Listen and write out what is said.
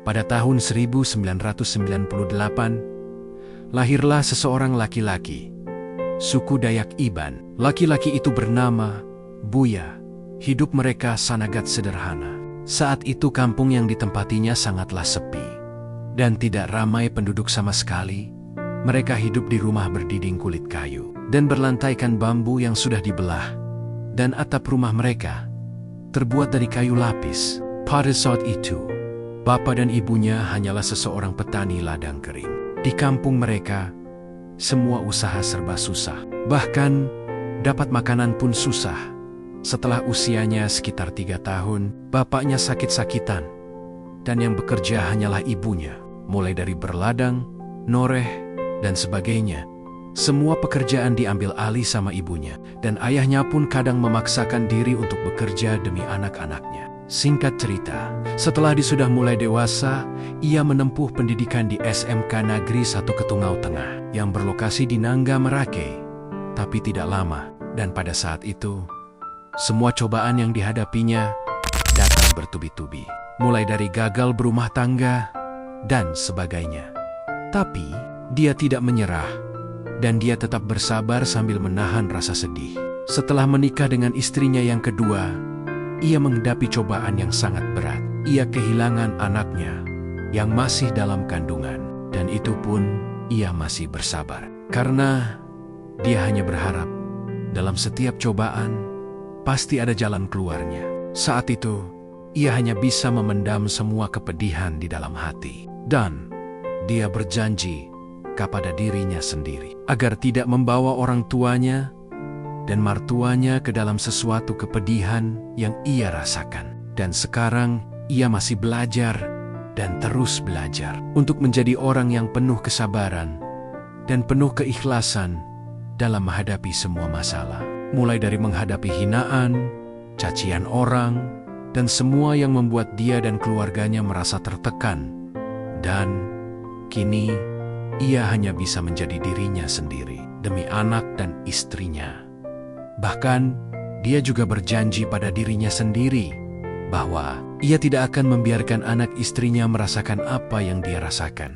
Pada tahun 1998, lahirlah seseorang laki-laki, suku Dayak Iban. Laki-laki itu bernama Buya. Hidup mereka sangat sederhana. Saat itu kampung yang ditempatinya sangatlah sepi dan tidak ramai penduduk sama sekali. Mereka hidup di rumah berdinding kulit kayu dan berlantaikan bambu yang sudah dibelah, dan atap rumah mereka terbuat dari kayu lapis. Pada saat itu, bapak dan ibunya hanyalah seseorang petani ladang kering. Di kampung mereka, semua usaha serba susah. Bahkan, dapat makanan pun susah. Setelah usianya sekitar 3 tahun, bapaknya sakit-sakitan. Dan yang bekerja hanyalah ibunya. Mulai dari berladang, noreh, dan sebagainya. Semua pekerjaan diambil alih sama ibunya. Dan ayahnya pun kadang memaksakan diri untuk bekerja demi anak-anaknya. Singkat cerita, setelah dia sudah mulai dewasa, ia menempuh pendidikan di SMK Negeri 1 Ketungau Tengah yang berlokasi di Nangga Merake. Tapi tidak lama, dan pada saat itu, semua cobaan yang dihadapinya datang bertubi-tubi. Mulai dari gagal berumah tangga dan sebagainya. Tapi, dia tidak menyerah, dan dia tetap bersabar sambil menahan rasa sedih. Setelah menikah dengan istrinya yang kedua, ia menghadapi cobaan yang sangat berat. Ia kehilangan anaknya yang masih dalam kandungan, dan itu pun ia masih bersabar. Karena dia hanya berharap dalam setiap cobaan pasti ada jalan keluarnya. Saat itu, ia hanya bisa memendam semua kepedihan di dalam hati. Dan dia berjanji kepada dirinya sendiri agar tidak membawa orang tuanya dan martuanya ke dalam sesuatu kepedihan yang ia rasakan. Dan sekarang ia masih belajar dan terus belajar untuk menjadi orang yang penuh kesabaran dan penuh keikhlasan dalam menghadapi semua masalah. Mulai dari menghadapi hinaan, cacian orang, dan semua yang membuat dia dan keluarganya merasa tertekan. Dan kini ia hanya bisa menjadi dirinya sendiri demi anak dan istrinya. Bahkan, dia juga berjanji pada dirinya sendiri bahwa ia tidak akan membiarkan anak istrinya merasakan apa yang dia rasakan.